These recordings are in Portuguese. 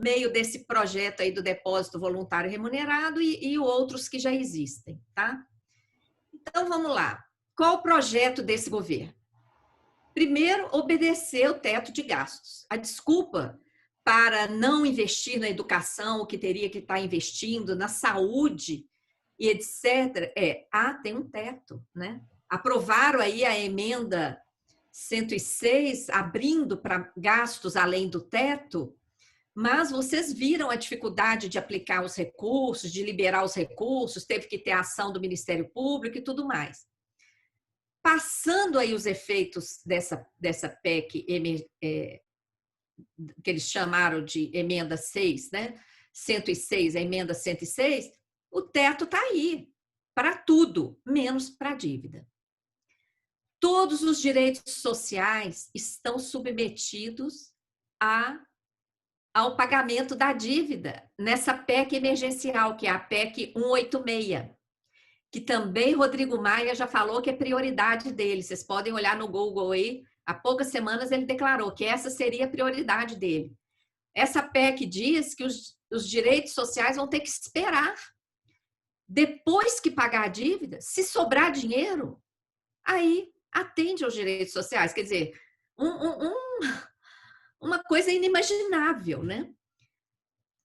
meio desse projeto aí do depósito voluntário remunerado e outros que já existem, tá? Então, vamos lá. Qual o projeto desse governo? Primeiro, obedecer o teto de gastos. A desculpa para não investir na educação, o que teria que estar investindo, na saúde e etc., tem um teto, né? Aprovaram aí a emenda 106, abrindo para gastos além do teto, mas vocês viram a dificuldade de aplicar os recursos, de liberar os recursos, teve que ter ação do Ministério Público e tudo mais. Passando aí os efeitos dessa PEC, que eles chamaram de emenda 6, né? 106, a emenda 106, o teto está aí, para tudo, menos para a dívida. Todos os direitos sociais estão submetidos ao pagamento da dívida nessa PEC emergencial, que é a PEC 186, que também Rodrigo Maia já falou que é prioridade dele. Vocês podem olhar no Google aí, há poucas semanas ele declarou que essa seria a prioridade dele. Essa PEC diz que os direitos sociais vão ter que esperar. Depois que pagar a dívida, se sobrar dinheiro, aí atende aos direitos sociais. Quer dizer, uma coisa inimaginável, né?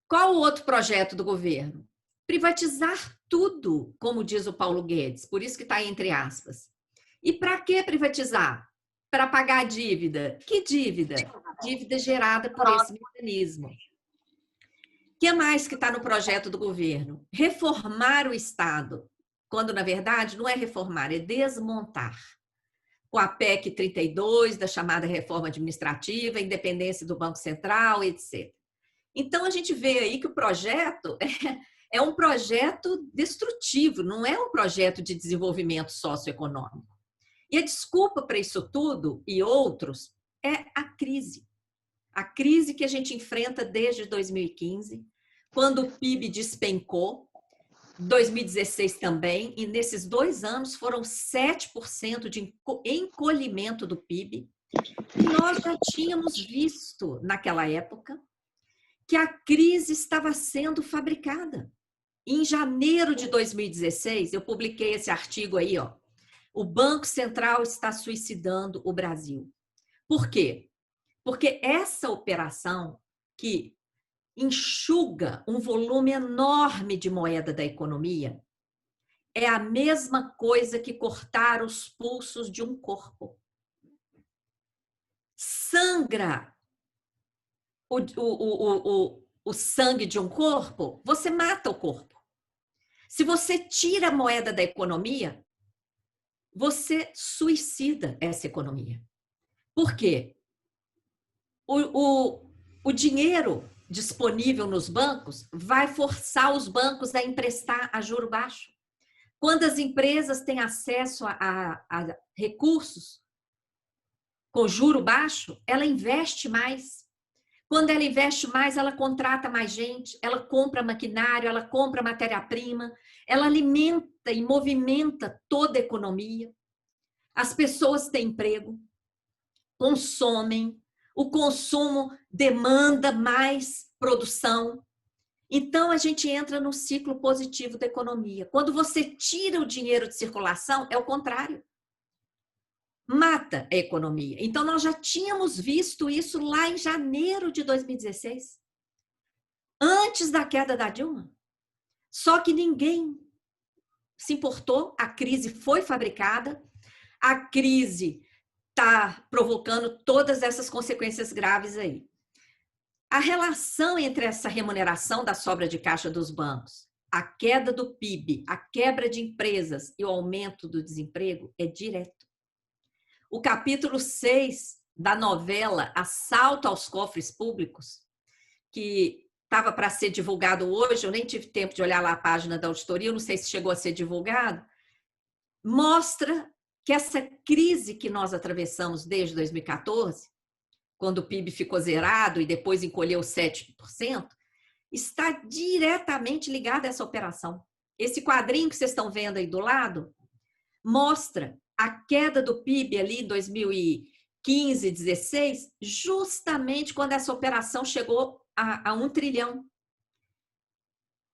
Qual o outro projeto do governo? Privatizar tudo, como diz o Paulo Guedes, por isso que está entre aspas. E para que privatizar? Para pagar a dívida. Que dívida? Dívida gerada por esse mecanismo. O que mais que está no projeto do governo? Reformar o Estado, quando, na verdade, não é reformar, é desmontar. Com a PEC 32, da chamada reforma administrativa, independência do Banco Central, etc. Então, a gente vê aí que o projeto é um projeto destrutivo, não é um projeto de desenvolvimento socioeconômico. E a desculpa para isso tudo e outros é a crise. A crise que a gente enfrenta desde 2015, quando o PIB despencou, 2016 também, e nesses 2 anos foram 7% de encolhimento do PIB. E nós já tínhamos visto, naquela época, que a crise estava sendo fabricada. Em janeiro de 2016, eu publiquei esse artigo aí, ó. O Banco Central está suicidando o Brasil. Por quê? Porque essa operação que enxuga um volume enorme de moeda da economia é a mesma coisa que cortar os pulsos de um corpo. Sangra o sangue de um corpo, você mata o corpo. Se você tira a moeda da economia, você suicida essa economia. Por quê? O dinheiro disponível nos bancos vai forçar os bancos a emprestar a juro baixo. Quando as empresas têm acesso a recursos com juro baixo, ela investe mais. Quando ela investe mais, ela contrata mais gente, ela compra maquinário, ela compra matéria-prima, ela alimenta e movimenta toda a economia. As pessoas têm emprego, consomem, o consumo demanda mais produção. Então, a gente entra no ciclo positivo da economia. Quando você tira o dinheiro de circulação, é o contrário. Mata a economia. Então, nós já tínhamos visto isso lá em janeiro de 2016, antes da queda da Dilma. Só que ninguém se importou, a crise foi fabricada, a crise está provocando todas essas consequências graves aí. A relação entre essa remuneração da sobra de caixa dos bancos, a queda do PIB, a quebra de empresas e o aumento do desemprego é direto. O capítulo 6 da novela Assalto aos Cofres Públicos, que estava para ser divulgado hoje, eu nem tive tempo de olhar lá a página da auditoria, eu não sei se chegou a ser divulgado, mostra que essa crise que nós atravessamos desde 2014, quando o PIB ficou zerado e depois encolheu 7%, está diretamente ligada a essa operação. Esse quadrinho que vocês estão vendo aí do lado mostra a queda do PIB ali em 2015, 2016, justamente quando essa operação chegou a 1 trilhão.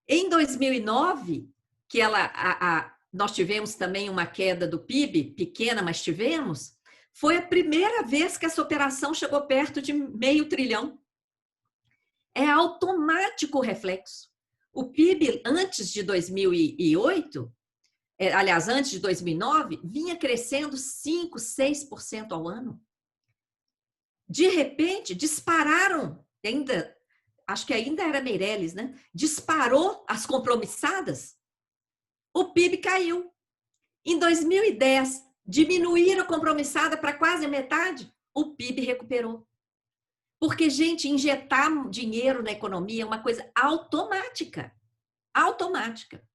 Em 2009, que nós tivemos também uma queda do PIB, pequena, mas tivemos, foi a primeira vez que essa operação chegou perto de meio trilhão. É automático o reflexo. O PIB antes de 2008, aliás, antes de 2009, vinha crescendo 5%, 6% ao ano. De repente, dispararam, acho que ainda era Meirelles, né? Disparou as compromissadas, o PIB caiu. Em 2010, diminuíram a compromissada para quase a metade, o PIB recuperou. Porque, gente, injetar dinheiro na economia é uma coisa automática. Automática.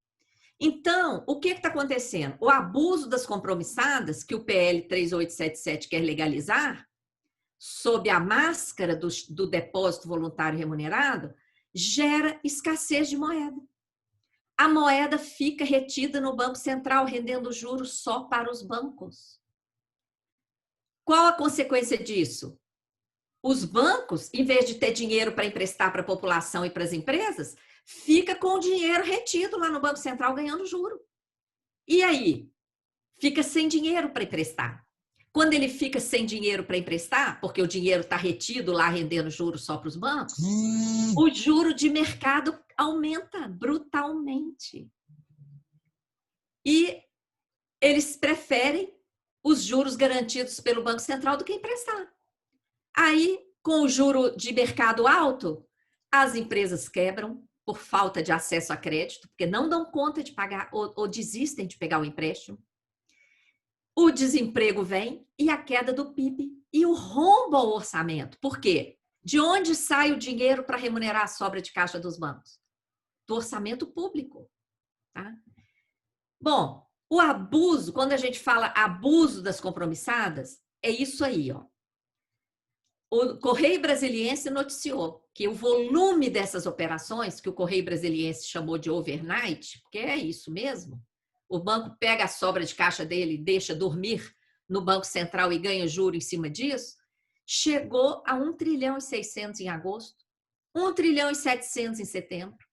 Então, o que está acontecendo? O abuso das compromissadas, que o PL 3877 quer legalizar, sob a máscara do depósito voluntário remunerado, gera escassez de moeda. A moeda fica retida no Banco Central, rendendo juros só para os bancos. Qual a consequência disso? Os bancos, em vez de ter dinheiro para emprestar para a população e para as empresas, fica com o dinheiro retido lá no Banco Central ganhando juro. E aí? Fica sem dinheiro para emprestar. Quando ele fica sem dinheiro para emprestar, porque o dinheiro está retido lá rendendo juros só para os bancos, o juro de mercado aumenta brutalmente. E eles preferem os juros garantidos pelo Banco Central do que emprestar. Aí, com o juro de mercado alto, as empresas quebram por falta de acesso a crédito, porque não dão conta de pagar ou desistem de pegar o empréstimo. O desemprego vem e a queda do PIB e o rombo ao orçamento. Por quê? De onde sai o dinheiro para remunerar a sobra de caixa dos bancos? Do orçamento público. Tá? Bom, o abuso, quando a gente fala abuso das compromissadas, é isso aí, ó. O Correio Brasiliense noticiou que o volume dessas operações, que o Correio Brasiliense chamou de overnight, porque é isso mesmo, o banco pega a sobra de caixa dele e deixa dormir no Banco Central e ganha juro em cima disso, chegou a 1 trilhão e 600 em agosto, 1 trilhão e 700 em setembro.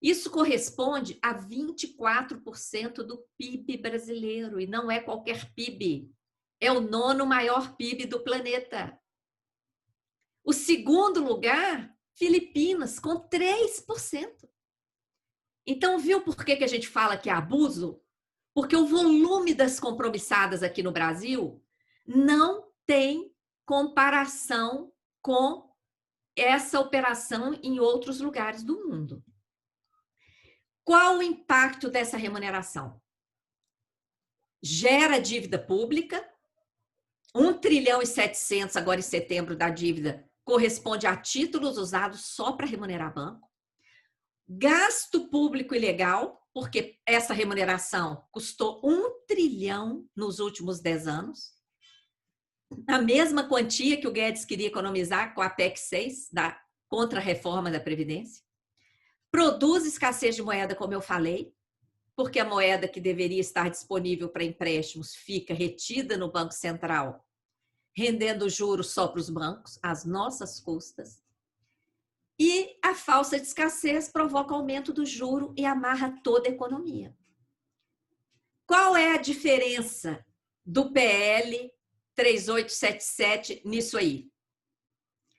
Isso corresponde a 24% do PIB brasileiro, e não é qualquer PIB, é o 9º maior PIB do planeta. O segundo lugar, Filipinas, com 3%. Então, viu por que a gente fala que é abuso? Porque o volume das compromissadas aqui no Brasil não tem comparação com essa operação em outros lugares do mundo. Qual o impacto dessa remuneração? Gera dívida pública, 1 trilhão e 700 agora em setembro da dívida corresponde a títulos usados só para remunerar banco. Gasto público ilegal, porque essa remuneração custou 1 trilhão nos últimos 10 anos. A mesma quantia que o Guedes queria economizar com a PEC 6, da contra-reforma da Previdência. Produz escassez de moeda, como eu falei, porque a moeda que deveria estar disponível para empréstimos fica retida no Banco Central, rendendo juros só para os bancos, às nossas custas. E a falsa de escassez provoca aumento do juro e amarra toda a economia. Qual é a diferença do PL 3877 nisso aí?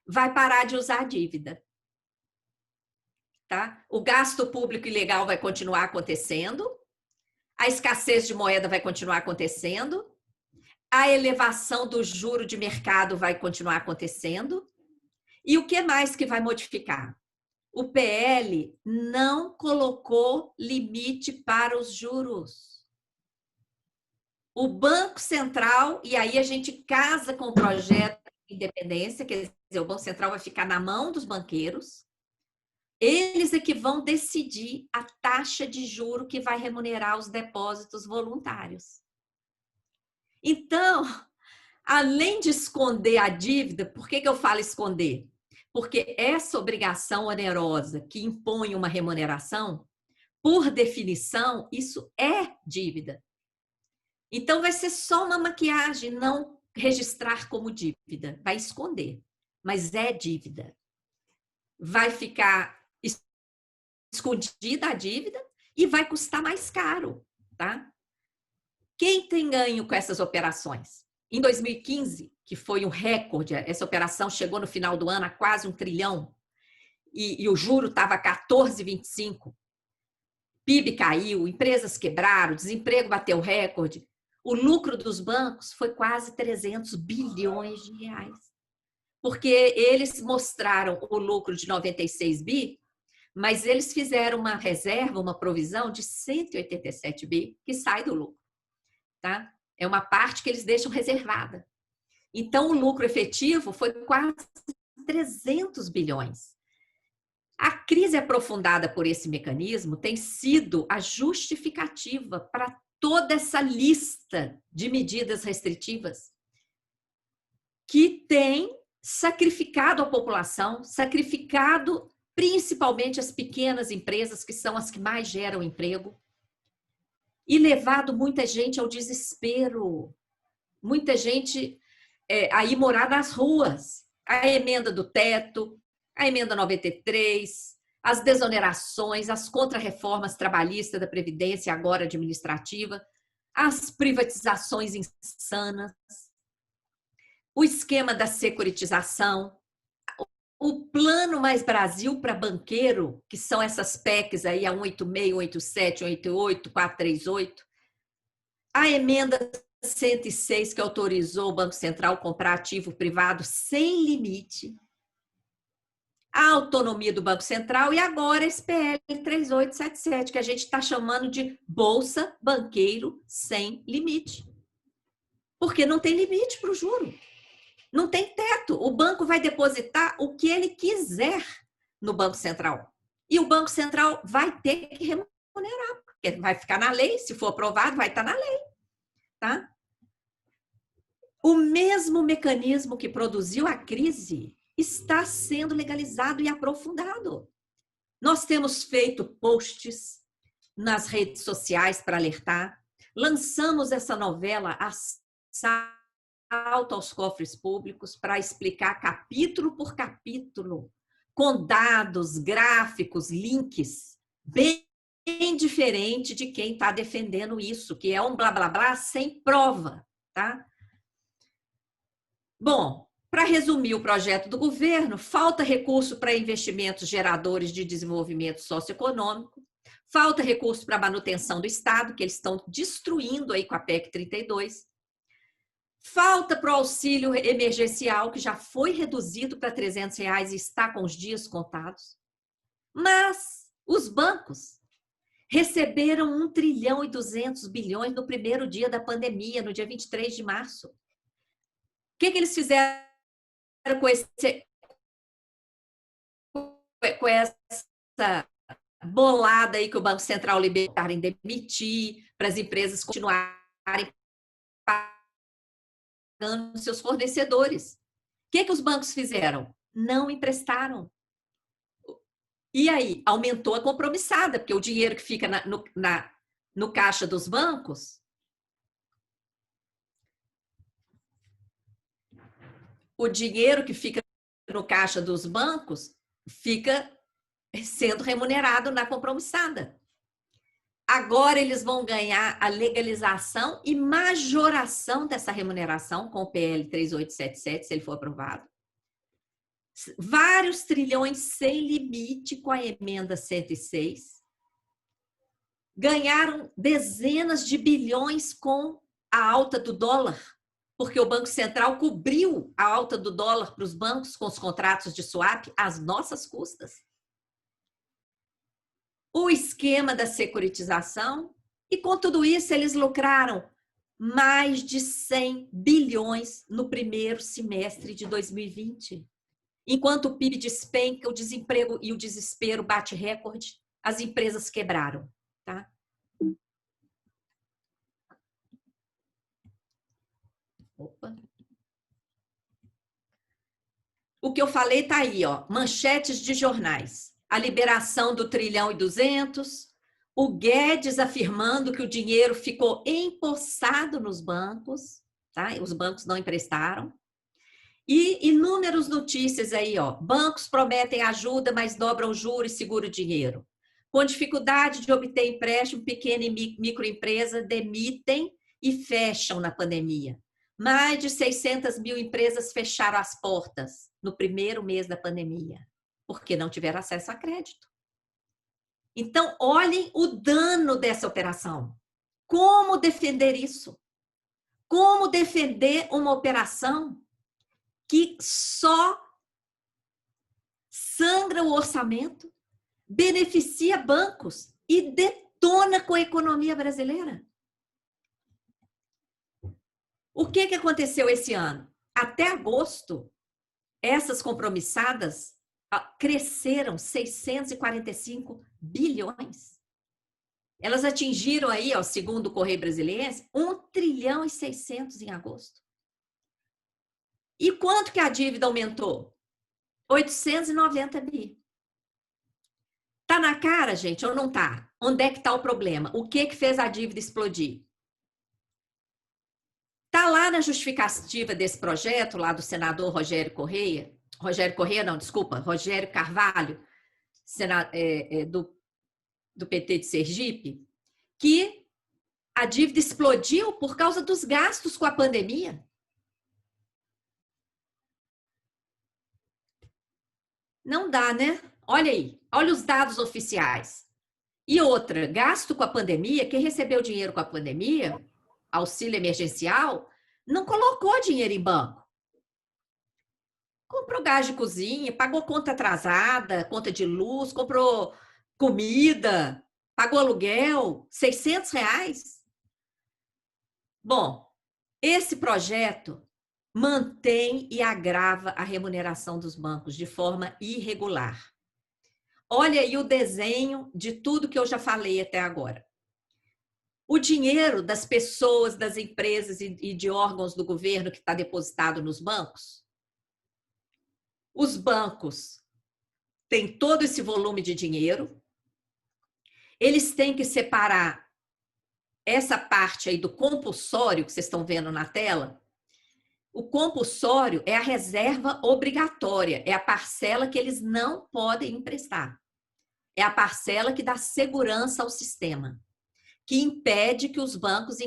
Vai parar de usar a dívida. Tá? O gasto público ilegal vai continuar acontecendo, a escassez de moeda vai continuar acontecendo, a elevação do juro de mercado vai continuar acontecendo. E o que mais que vai modificar? O PL não colocou limite para os juros. O Banco Central, e aí a gente casa com o projeto de independência, quer dizer, o Banco Central vai ficar na mão dos banqueiros, eles é que vão decidir a taxa de juro que vai remunerar os depósitos voluntários. Então, além de esconder a dívida, por que eu falo esconder? Porque essa obrigação onerosa que impõe uma remuneração, por definição, isso é dívida. Então, vai ser só uma maquiagem, não registrar como dívida, vai esconder, mas é dívida. vai ficar escondida a dívida e vai custar mais caro, tá? Quem tem ganho com essas operações? Em 2015, que foi um recorde, essa operação chegou no final do ano a quase 1 trilhão e o juro estava 14,25. PIB caiu, empresas quebraram, desemprego bateu recorde. O lucro dos bancos foi quase 300 bilhões de reais. Porque eles mostraram o lucro de 96 bi, mas eles fizeram uma reserva, uma provisão de 187 bi, que sai do lucro. Tá? É uma parte que eles deixam reservada. Então, o lucro efetivo foi quase 300 bilhões. A crise aprofundada por esse mecanismo tem sido a justificativa para toda essa lista de medidas restritivas que tem sacrificado a população, sacrificado principalmente as pequenas empresas, que são as que mais geram emprego, e levado muita gente ao desespero, muita gente a ir morar nas ruas. A emenda do teto, a emenda 93, as desonerações, as contrarreformas trabalhistas da Previdência, agora administrativa, as privatizações insanas, o esquema da securitização, o Plano Mais Brasil para banqueiro, que são essas PECs aí, a 186, 187, 188, 438, a emenda 106, que autorizou o Banco Central comprar ativo privado sem limite, a autonomia do Banco Central e agora esse PL 3877, que a gente está chamando de Bolsa Banqueiro Sem Limite. Porque não tem limite para o juro. Não tem teto. O banco vai depositar o que ele quiser no Banco Central. E o Banco Central vai ter que remunerar, porque vai ficar na lei, se for aprovado, vai estar na lei. Tá? O mesmo mecanismo que produziu a crise está sendo legalizado e aprofundado. Nós temos feito posts nas redes sociais para alertar, lançamos essa novela Assalto aos Cofres Públicos para explicar capítulo por capítulo, com dados, gráficos, links, bem diferente de quem está defendendo isso, que é um blá blá blá sem prova, tá? Bom, para resumir o projeto do governo, falta recurso para investimentos geradores de desenvolvimento socioeconômico, falta recurso para manutenção do Estado, que eles estão destruindo aí com a PEC 32, falta para o auxílio emergencial, que já foi reduzido para R$300 e está com os dias contados, mas os bancos receberam 1 trilhão e 200 bilhões no primeiro dia da pandemia, no dia 23 de março. O que eles fizeram com essa bolada aí que o Banco Central liberou em demitir, para as empresas continuarem pagando seus fornecedores? O que os bancos fizeram? Não emprestaram. E aí, aumentou a compromissada, porque o dinheiro que fica no caixa dos bancos, o dinheiro que fica no caixa dos bancos fica sendo remunerado na compromissada. Agora eles vão ganhar a legalização e majoração dessa remuneração com o PL 3877, se ele for aprovado. Vários trilhões sem limite com a emenda 106. Ganharam dezenas de bilhões com a alta do dólar, porque o Banco Central cobriu a alta do dólar para os bancos com os contratos de swap às nossas custas. O esquema da securitização, e com tudo isso eles lucraram mais de 100 bilhões no primeiro semestre de 2020. Enquanto o PIB despenca, o desemprego e o desespero bate recorde, as empresas quebraram. Tá? Opa. O que eu falei está aí, ó, manchetes de jornais. A liberação do 1 trilhão e 200, o Guedes afirmando que o dinheiro ficou empossado nos bancos, tá? Os bancos não emprestaram. E inúmeras notícias aí, ó. Bancos prometem ajuda, mas dobram juros e seguro dinheiro. Com dificuldade de obter empréstimo, pequena e microempresa demitem e fecham na pandemia. Mais de 600 mil empresas fecharam as portas no primeiro mês da pandemia, porque não tiveram acesso a crédito. Então, olhem o dano dessa operação. Como defender isso? Como defender uma operação que só sangra o orçamento, beneficia bancos e detona com a economia brasileira? O que aconteceu esse ano? Até agosto, essas compromissadas cresceram 645 bilhões. Elas atingiram aí, ó, segundo o Correio Brasiliense, 1 trilhão e 600 em agosto. E quanto que a dívida aumentou? 890 bi. Tá na cara, gente, ou não tá? Onde é que tá o problema? O que fez a dívida explodir? Tá lá na justificativa desse projeto, lá do senador Rogério Carvalho, do PT de Sergipe, que a dívida explodiu por causa dos gastos com a pandemia. Não dá, né? Olha aí, olha os dados oficiais. E outra, gasto com a pandemia, quem recebeu dinheiro com a pandemia, auxílio emergencial, não colocou dinheiro em banco. Comprou gás de cozinha, pagou conta atrasada, conta de luz, comprou comida, pagou aluguel, R$ 600. Bom, esse projeto mantém e agrava a remuneração dos bancos de forma irregular. Olha aí o desenho de tudo que eu já falei até agora. O dinheiro das pessoas, das empresas e de órgãos do governo que está depositado nos bancos, os bancos têm todo esse volume de dinheiro, eles têm que separar essa parte aí do compulsório que vocês estão vendo na tela. O compulsório é a reserva obrigatória, é a parcela que eles não podem emprestar. É a parcela que dá segurança ao sistema, que impede que os bancos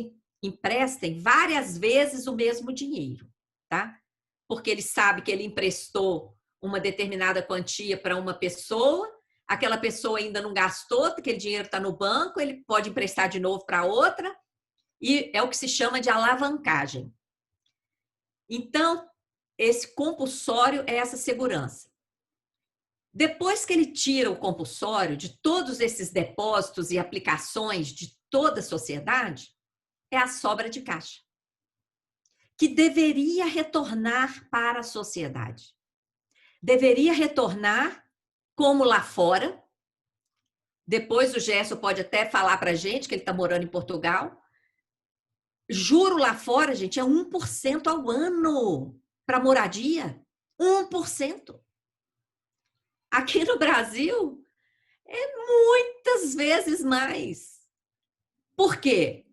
emprestem várias vezes o mesmo dinheiro, tá? Porque ele sabe que ele emprestou uma determinada quantia para uma pessoa, aquela pessoa ainda não gastou, aquele dinheiro está no banco, ele pode emprestar de novo para outra, e é o que se chama de alavancagem. Então, esse compulsório é essa segurança. Depois que ele tira o compulsório de todos esses depósitos e aplicações de toda a sociedade, é a sobra de caixa, que deveria retornar para a sociedade. Deveria retornar como lá fora. Depois o Gerson pode até falar para a gente que ele está morando em Portugal. Juro lá fora, gente, é 1% ao ano para moradia. 1%. Aqui no Brasil, é muitas vezes mais. Por quê?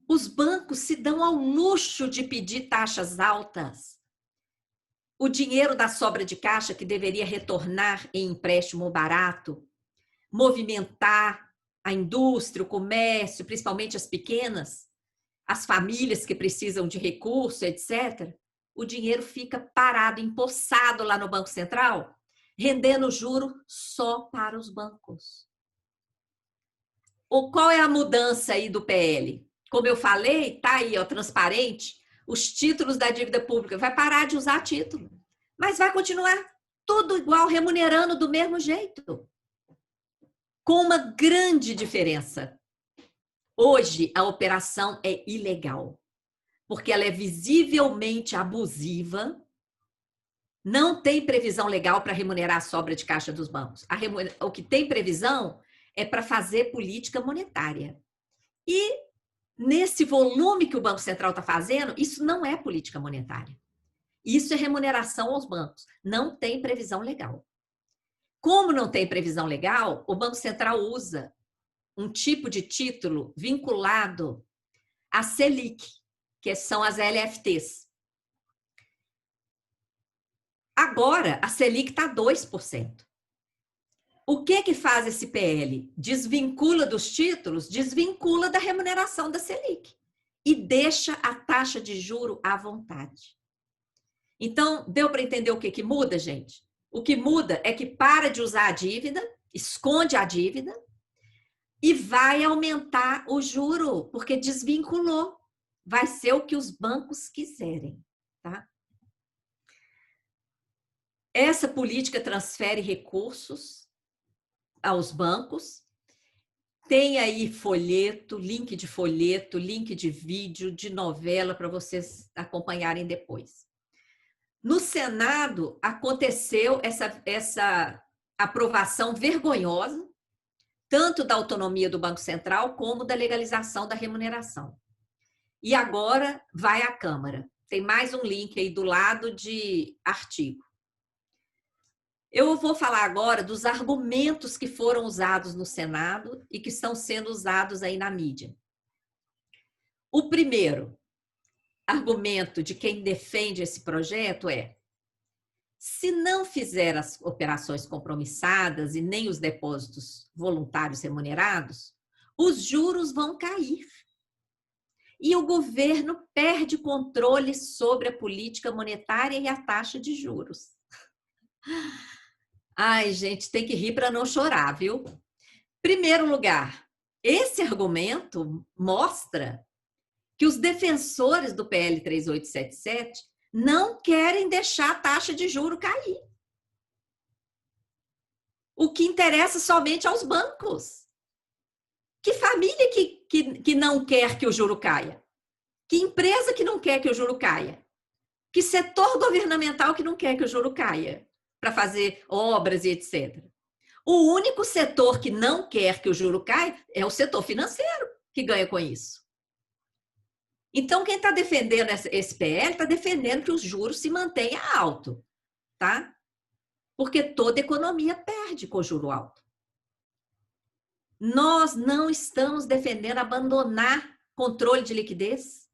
Os bancos se dão ao luxo de pedir taxas altas. O dinheiro da sobra de caixa, que deveria retornar em empréstimo barato, movimentar a indústria, o comércio, principalmente as pequenas, as famílias que precisam de recurso, etc., o dinheiro fica parado, empossado lá no Banco Central, rendendo juro só para os bancos. Ou qual é a mudança aí do PL? Como eu falei, tá aí, ó, transparente, os títulos da dívida pública. Vai parar de usar título, mas vai continuar tudo igual, remunerando do mesmo jeito. Com uma grande diferença. Hoje, a operação é ilegal, porque ela é visivelmente abusiva, não tem previsão legal para remunerar a sobra de caixa dos bancos. O que tem previsão é para fazer política monetária. E nesse volume que o Banco Central está fazendo, isso não é política monetária. Isso é remuneração aos bancos. Não tem previsão legal. Como não tem previsão legal, o Banco Central usa um tipo de título vinculado à Selic, que são as LFTs. Agora, a Selic está 2%. O que faz esse PL? Desvincula dos títulos, desvincula da remuneração da Selic e deixa a taxa de juro à vontade. Então, deu para entender o que muda, gente? O que muda é que para de usar a dívida, esconde a dívida e vai aumentar o juro, porque desvinculou. Vai ser o que os bancos quiserem, tá? Essa política transfere recursos aos bancos. Tem aí folheto, link de vídeo, de novela para vocês acompanharem depois. No Senado aconteceu essa aprovação vergonhosa, tanto da autonomia do Banco Central como da legalização da remuneração. E agora vai à Câmara. Tem mais um link aí do lado de artigo. Eu vou falar agora dos argumentos que foram usados no Senado e que estão sendo usados aí na mídia. O primeiro argumento de quem defende esse projeto é: se não fizer as operações compromissadas e nem os depósitos voluntários remunerados, os juros vão cair. E o governo perde controle sobre a política monetária e a taxa de juros. Ai, gente, tem que rir para não chorar, viu? Primeiro lugar, esse argumento mostra que os defensores do PL 3877 não querem deixar a taxa de juro cair. O que interessa somente aos bancos. Que família que não quer que o juro caia? Que empresa que não quer que o juro caia? Que setor governamental que não quer que o juro caia para fazer obras e etc. O único setor que não quer que o juro caia é o setor financeiro, que ganha com isso. Então, quem está defendendo esse PL está defendendo que os juros se mantenham alto, tá? Porque toda economia perde com o juro alto. Nós não estamos defendendo abandonar controle de liquidez,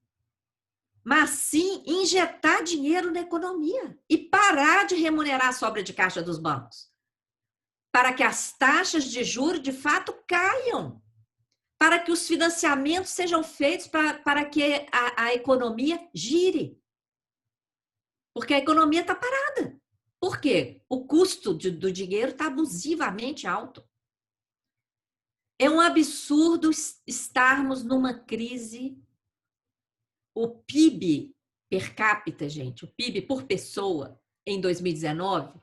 mas sim injetar dinheiro na economia e parar de remunerar a sobra de caixa dos bancos, para que as taxas de juros de fato caiam, para que os financiamentos sejam feitos para que a economia gire. Porque a economia está parada. Por quê? O custo do dinheiro está abusivamente alto. É um absurdo estarmos numa crise. O PIB per capita, gente, o PIB por pessoa em 2019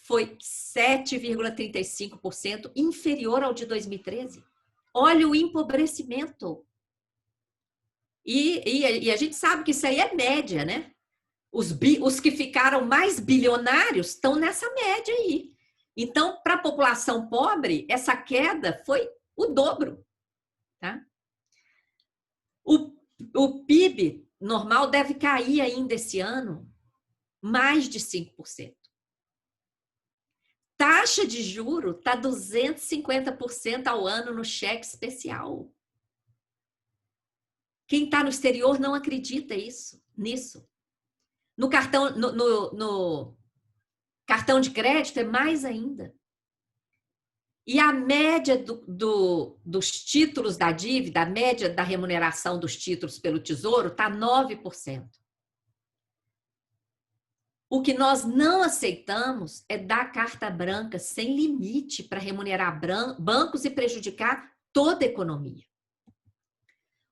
foi 7,35% inferior ao de 2013. Olha o empobrecimento. E a gente sabe que isso aí é média, né? Os que ficaram mais bilionários estão nessa média aí. Então, para a população pobre, essa queda foi o dobro. Tá? O PIB normal deve cair ainda esse ano mais de 5%. Taxa de juro está 250% ao ano no cheque especial. Quem está no exterior não acredita nisso. No cartão de crédito é mais ainda. E a média dos títulos da dívida, a média da remuneração dos títulos pelo Tesouro está 9%. O que nós não aceitamos é dar carta branca sem limite para remunerar bancos e prejudicar toda a economia.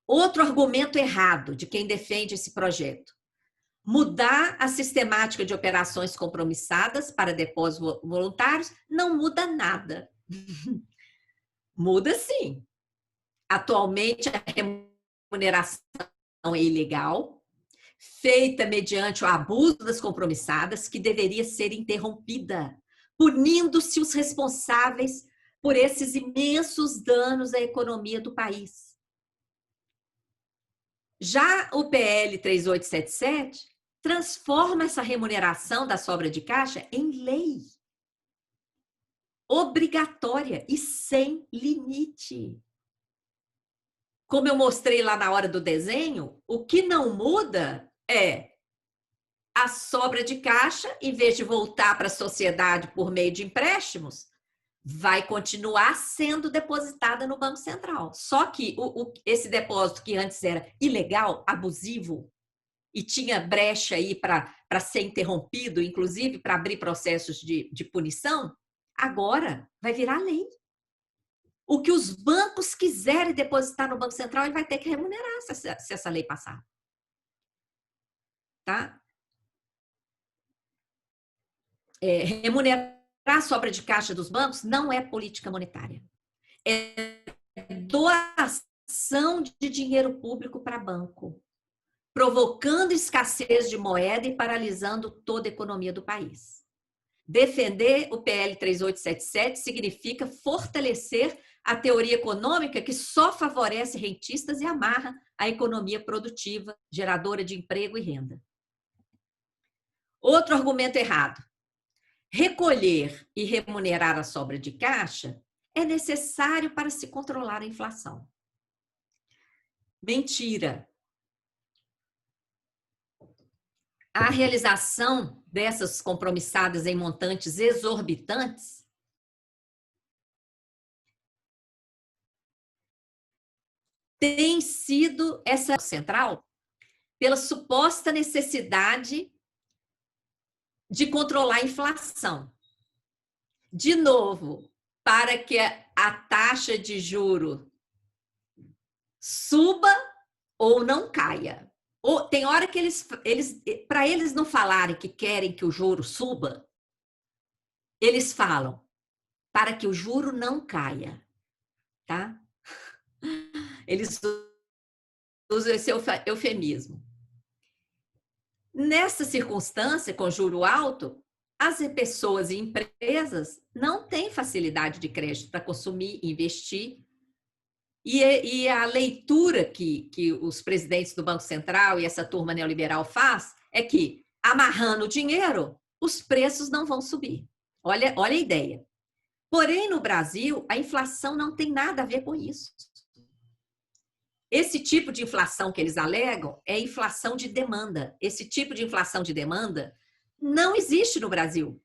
Outro argumento errado de quem defende esse projeto: mudar a sistemática de operações compromissadas para depósitos voluntários não muda nada. Muda sim. Atualmente, a remuneração é ilegal, feita mediante o abuso das compromissadas, que deveria ser interrompida, punindo-se os responsáveis por esses imensos danos à economia do país. Já o PL 3877 transforma essa remuneração da sobra de caixa em lei. Obrigatória e sem limite. Como eu mostrei lá na hora do desenho, o que não muda é a sobra de caixa, em vez de voltar para a sociedade por meio de empréstimos, vai continuar sendo depositada no Banco Central. Só que esse depósito que antes era ilegal, abusivo, e tinha brecha aí para ser interrompido, inclusive para abrir processos de punição, agora vai virar lei. O que os bancos quiserem depositar no Banco Central, ele vai ter que remunerar se essa lei passar. Tá? Remunerar a sobra de caixa dos bancos não é política monetária. É doação de dinheiro público para banco, provocando escassez de moeda e paralisando toda a economia do país. Defender o PL 3877 significa fortalecer a teoria econômica que só favorece rentistas e amarra a economia produtiva, geradora de emprego e renda. Outro argumento errado. Recolher e remunerar a sobra de caixa é necessário para se controlar a inflação. Mentira. A realização dessas compromissadas em montantes exorbitantes tem sido essa central pela suposta necessidade de controlar a inflação. De novo, para que a taxa de juro suba ou não caia. Ou, tem hora que para eles não falarem que querem que o juro suba, eles falam para que o juro não caia, tá? Eles usam esse eufemismo. Nessa circunstância, com juro alto, as pessoas e empresas não têm facilidade de crédito para consumir, investir. E a leitura que os presidentes do Banco Central e essa turma neoliberal faz é que, amarrando o dinheiro, os preços não vão subir. Olha a ideia. Porém, no Brasil, a inflação não tem nada a ver com isso. Esse tipo de inflação que eles alegam é inflação de demanda. Esse tipo de inflação de demanda não existe no Brasil.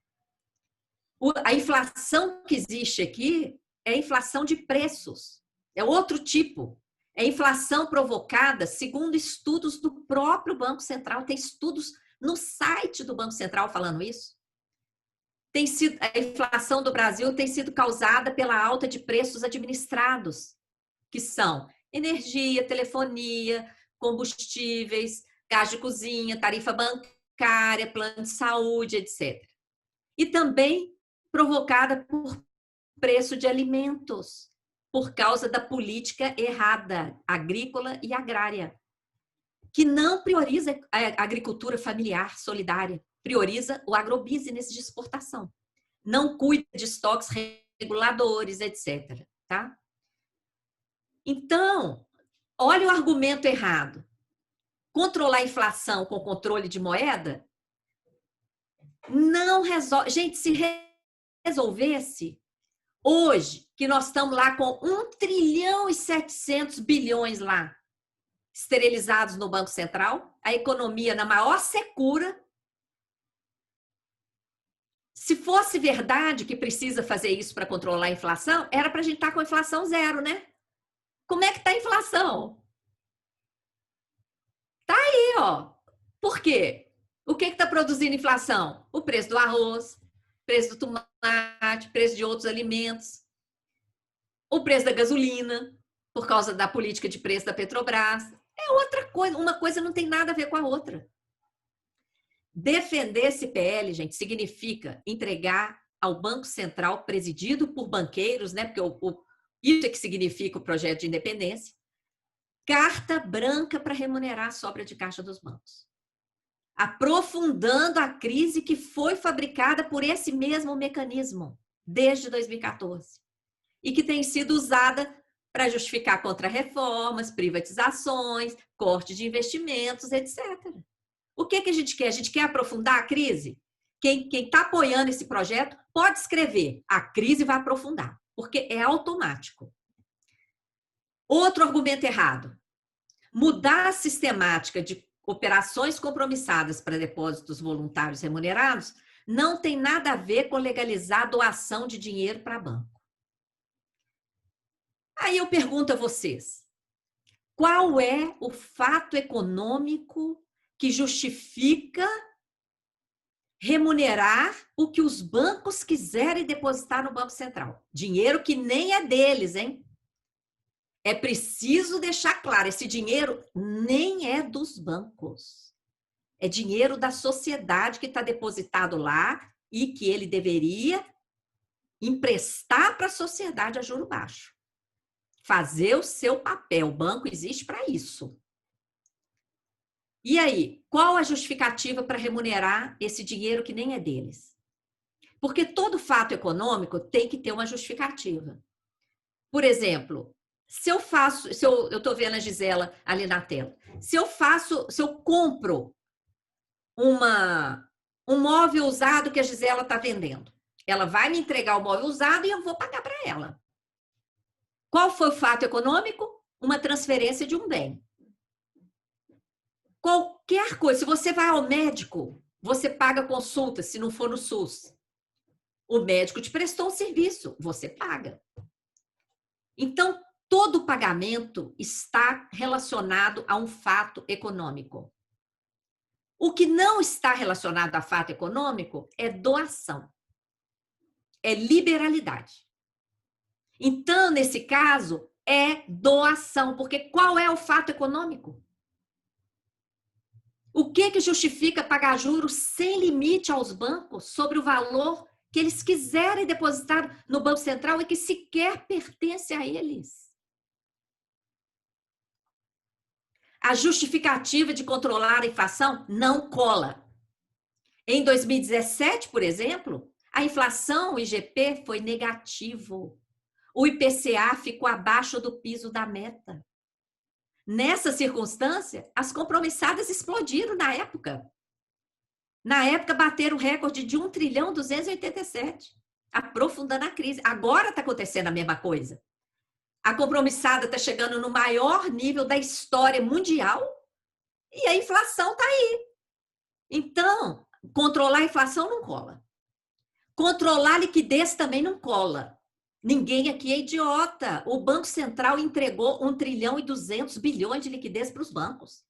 A inflação que existe aqui é inflação de preços. É outro tipo. É inflação provocada segundo estudos do próprio Banco Central. Tem estudos no site do Banco Central falando isso. A inflação do Brasil tem sido causada pela alta de preços administrados, que são energia, telefonia, combustíveis, gás de cozinha, tarifa bancária, plano de saúde, etc. E também provocada por preço de alimentos, por causa da política errada, agrícola e agrária, que não prioriza a agricultura familiar solidária, prioriza o agrobusiness de exportação, não cuida de estoques reguladores, etc. Tá? Então, olha o argumento errado. Controlar a inflação com controle de moeda não resolve. Gente, se resolvesse, hoje, que nós estamos lá com 1 trilhão e 700 bilhões lá, esterilizados no Banco Central, a economia na maior secura. Se fosse verdade que precisa fazer isso para controlar a inflação, era para a gente estar com a inflação zero, né? Como é que está a inflação? Tá aí, ó. Por quê? O que está produzindo inflação? O preço do arroz, preço do tomate, preço de outros alimentos, o preço da gasolina, por causa da política de preço da Petrobras. É outra coisa, uma coisa não tem nada a ver com a outra. Defender esse PL, gente, significa entregar ao Banco Central, presidido por banqueiros, né? Porque isso é que significa o projeto de independência, carta branca para remunerar a sobra de caixa dos bancos, aprofundando a crise que foi fabricada por esse mesmo mecanismo desde 2014 e que tem sido usada para justificar contrarreformas, privatizações, corte de investimentos, etc. O que a gente quer? A gente quer aprofundar a crise? Quem está apoiando esse projeto pode escrever: a crise vai aprofundar, porque é automático. Outro argumento errado: mudar a sistemática de operações compromissadas para depósitos voluntários remunerados não tem nada a ver com legalizar doação de dinheiro para banco. Aí eu pergunto a vocês, qual é o fato econômico que justifica remunerar o que os bancos quiserem depositar no Banco Central? Dinheiro que nem é deles, hein? É preciso deixar claro, esse dinheiro nem é dos bancos. É dinheiro da sociedade que está depositado lá e que ele deveria emprestar para a sociedade a juro baixo. Fazer o seu papel. O banco existe para isso. E aí, qual a justificativa para remunerar esse dinheiro que nem é deles? Porque todo fato econômico tem que ter uma justificativa. Por exemplo, se eu estou vendo a Gisela ali na tela, se eu compro um móvel usado que a Gisela está vendendo, ela vai me entregar o móvel usado e eu vou pagar para ela. Qual foi o fato econômico? Uma transferência de um bem. Qualquer coisa, se você vai ao médico, você paga consulta, se não for no SUS. O médico te prestou um serviço, você paga. Então, todo pagamento está relacionado a um fato econômico. O que não está relacionado a fato econômico é doação. É liberalidade. Então, nesse caso, é doação, porque qual é o fato econômico? O que justifica pagar juros sem limite aos bancos sobre o valor que eles quiserem depositar no Banco Central e que sequer pertence a eles? A justificativa de controlar a inflação não cola. Em 2017, por exemplo, a inflação, o IGP, foi negativo. O IPCA ficou abaixo do piso da meta. Nessa circunstância, as compromissadas explodiram na época. Na época, bateram o recorde de 1,287 trilhão, aprofundando a crise. Agora está acontecendo a mesma coisa. A compromissada está chegando no maior nível da história mundial e a inflação está aí. Então, controlar a inflação não cola. Controlar a liquidez também não cola. Ninguém aqui é idiota. O Banco Central entregou 1,2 trilhão de liquidez para os bancos.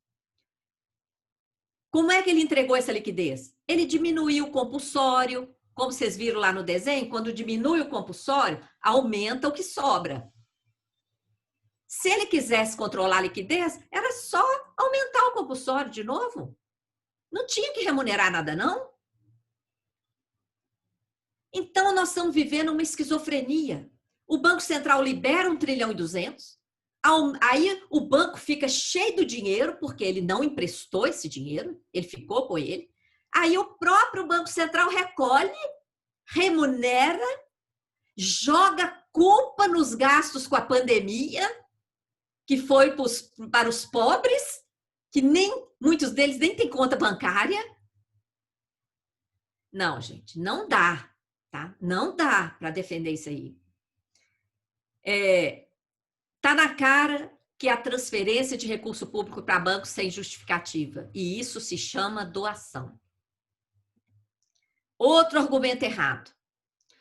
Como é que ele entregou essa liquidez? Ele diminuiu o compulsório. Como vocês viram lá no desenho, quando diminui o compulsório, aumenta o que sobra. Se ele quisesse controlar a liquidez, era só aumentar o compulsório de novo. Não tinha que remunerar nada, não. Então, nós estamos vivendo uma esquizofrenia. O Banco Central libera 1,2 trilhão, aí o banco fica cheio do dinheiro, porque ele não emprestou esse dinheiro, ele ficou com ele. Aí o próprio Banco Central recolhe, remunera, joga culpa nos gastos com a pandemia, que foi para os pobres, que muitos deles nem têm conta bancária. Não, gente, não dá, tá? Não dá para defender isso aí. Tá na cara que a transferência de recurso público para banco sem justificativa, e isso se chama doação. Outro argumento errado.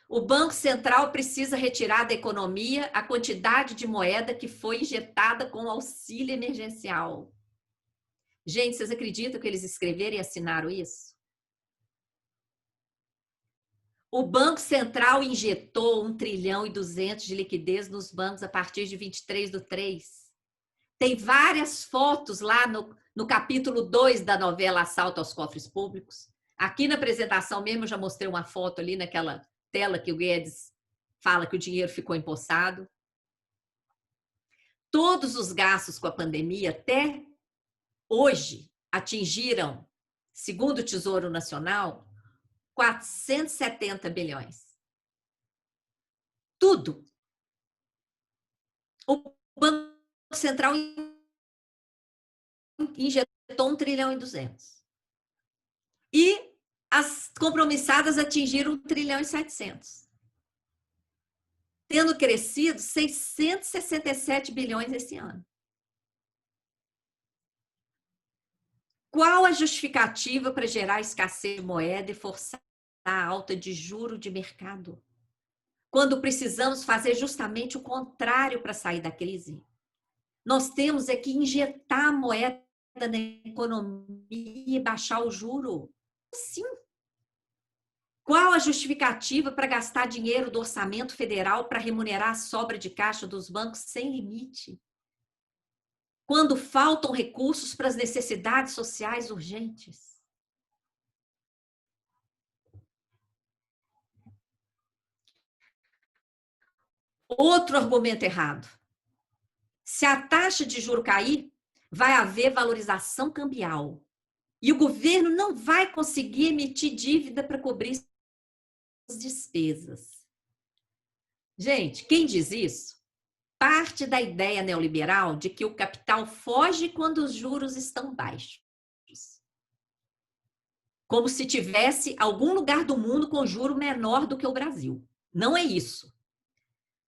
O Banco Central precisa retirar da economia a quantidade de moeda que foi injetada com o auxílio emergencial. Gente, vocês acreditam que eles escreveram e assinaram isso? O Banco Central injetou 1,2 trilhão de liquidez nos bancos a partir de 23/3. Tem várias fotos lá no capítulo 2 da novela Assalto aos Cofres Públicos. Aqui na apresentação mesmo eu já mostrei uma foto ali naquela tela que o Guedes fala que o dinheiro ficou empossado. Todos os gastos com a pandemia até hoje atingiram, segundo o Tesouro Nacional, 470 bilhões. Tudo. O Banco Central injetou 1,2 trilhão. E as compromissadas atingiram 1,7 trilhão. Tendo crescido 667 bilhões esse ano. Qual a justificativa para gerar escassez de moeda e forçar a alta de juro de mercado? Quando precisamos fazer justamente o contrário para sair da crise. Nós temos é que injetar moeda na economia e baixar o juro. Sim. Qual a justificativa para gastar dinheiro do orçamento federal para remunerar a sobra de caixa dos bancos sem limite? Quando faltam recursos para as necessidades sociais urgentes? Outro argumento errado. Se a taxa de juro cair, vai haver valorização cambial. E o governo não vai conseguir emitir dívida para cobrir as despesas. Gente, quem diz isso parte da ideia neoliberal de que o capital foge quando os juros estão baixos. Como se tivesse algum lugar do mundo com juro menor do que o Brasil. Não é isso.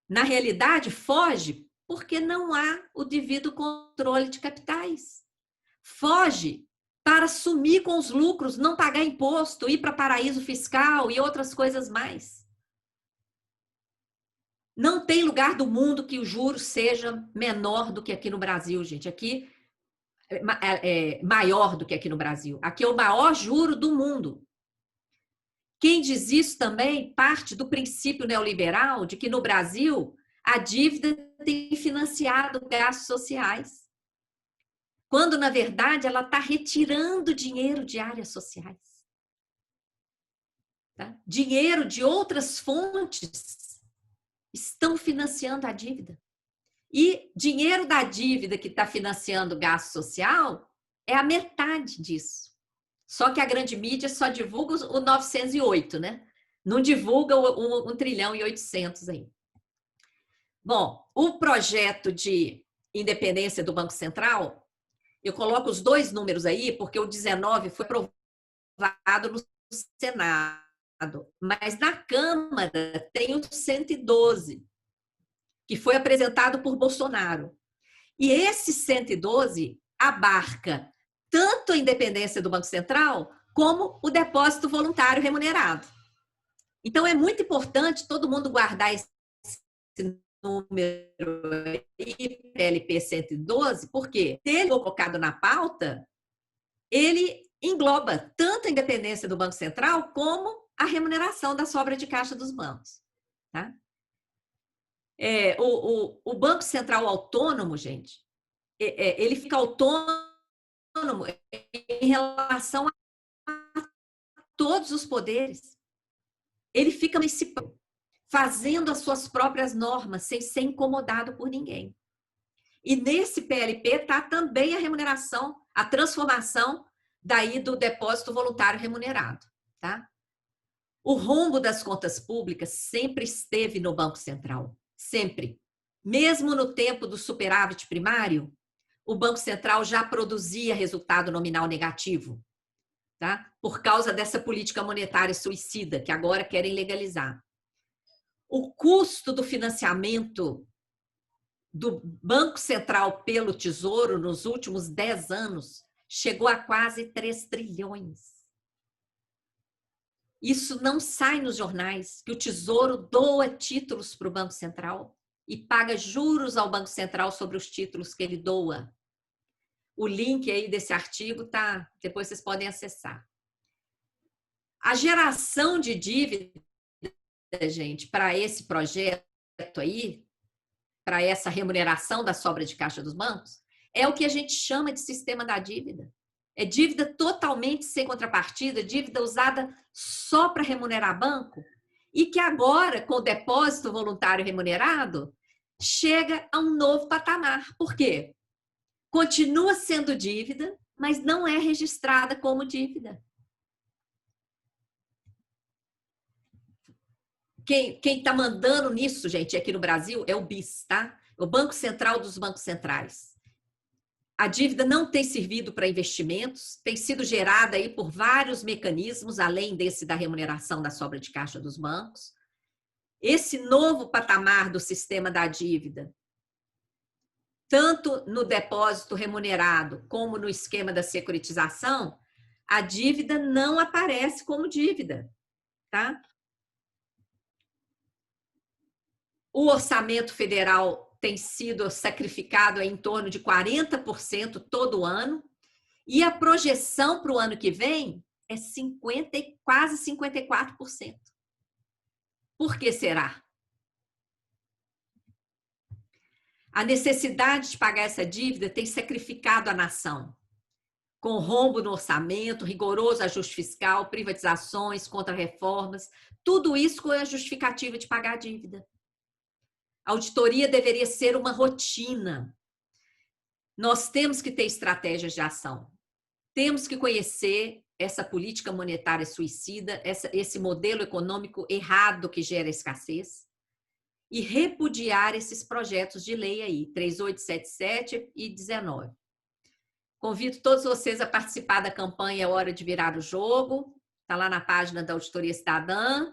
Na realidade, foge porque não há o devido controle de capitais. Foge para sumir com os lucros, não pagar imposto, ir para paraíso fiscal e outras coisas mais. Não tem lugar do mundo que o juro seja menor do que aqui no Brasil, gente. Aqui é maior do que aqui no Brasil. Aqui é o maior juro do mundo. Quem diz isso também parte do princípio neoliberal de que no Brasil a dívida tem financiado gastos sociais, quando, na verdade, ela está retirando dinheiro de áreas sociais. Tá? Dinheiro de outras fontes estão financiando a dívida. E dinheiro da dívida que está financiando o gasto social é a metade disso. Só que a grande mídia só divulga o 908, né? Não divulga o 1 trilhão e 800 aí. Bom, o projeto de independência do Banco Central, eu coloco os dois números aí, porque o 19 foi aprovado no Senado, mas na Câmara tem o 112, que foi apresentado por Bolsonaro. E esse 112 abarca tanto a independência do Banco Central, como o depósito voluntário remunerado. Então, é muito importante todo mundo guardar esse número aí, PLP 112, porque se ele for colocado na pauta, ele engloba tanto a independência do Banco Central, como a remuneração da sobra de caixa dos bancos. Tá? O Banco Central autônomo, gente, ele fica autônomo em relação a todos os poderes. Ele fica municipal, fazendo as suas próprias normas, sem ser incomodado por ninguém. E nesse PLP está também a remuneração, a transformação daí do depósito voluntário remunerado. Tá? O rombo das contas públicas sempre esteve no Banco Central. Sempre. Mesmo no tempo do superávit primário, o Banco Central já produzia resultado nominal negativo, tá? Por causa dessa política monetária suicida, que agora querem legalizar. O custo do financiamento do Banco Central pelo Tesouro nos últimos 10 anos chegou a quase 3 trilhões. Isso não sai nos jornais, que o Tesouro doa títulos para o Banco Central e paga juros ao Banco Central sobre os títulos que ele doa. O link aí desse artigo tá, depois vocês podem acessar. A geração de dívida, gente, para esse projeto aí, para essa remuneração da sobra de caixa dos bancos, é o que a gente chama de sistema da dívida. É dívida totalmente sem contrapartida, dívida usada só para remunerar banco, e que agora, com o depósito voluntário remunerado, chega a um novo patamar. Por quê? Continua sendo dívida, mas não é registrada como dívida. Quem está mandando nisso, gente, aqui no Brasil, é o BIS, tá? O Banco Central dos Bancos Centrais. A dívida não tem servido para investimentos, tem sido gerada aí por vários mecanismos, além desse da remuneração da sobra de caixa dos bancos. Esse novo patamar do sistema da dívida tanto no depósito remunerado como no esquema da securitização, a dívida não aparece como dívida, tá? O orçamento federal tem sido sacrificado em torno de 40% todo ano, e a projeção para o ano que vem é quase 54%. Por que será? A necessidade de pagar essa dívida tem sacrificado a nação, com rombo no orçamento, rigoroso ajuste fiscal, privatizações, contra-reformas, tudo isso com a justificativa de pagar a dívida. A auditoria deveria ser uma rotina. Nós temos que ter estratégias de ação. Temos que conhecer essa política monetária suicida, esse modelo econômico errado que gera escassez, e repudiar esses projetos de lei aí, 3877 e 19. Convido todos vocês a participar da campanha É Hora de Virar o Jogo, está lá na página da Auditoria Cidadã.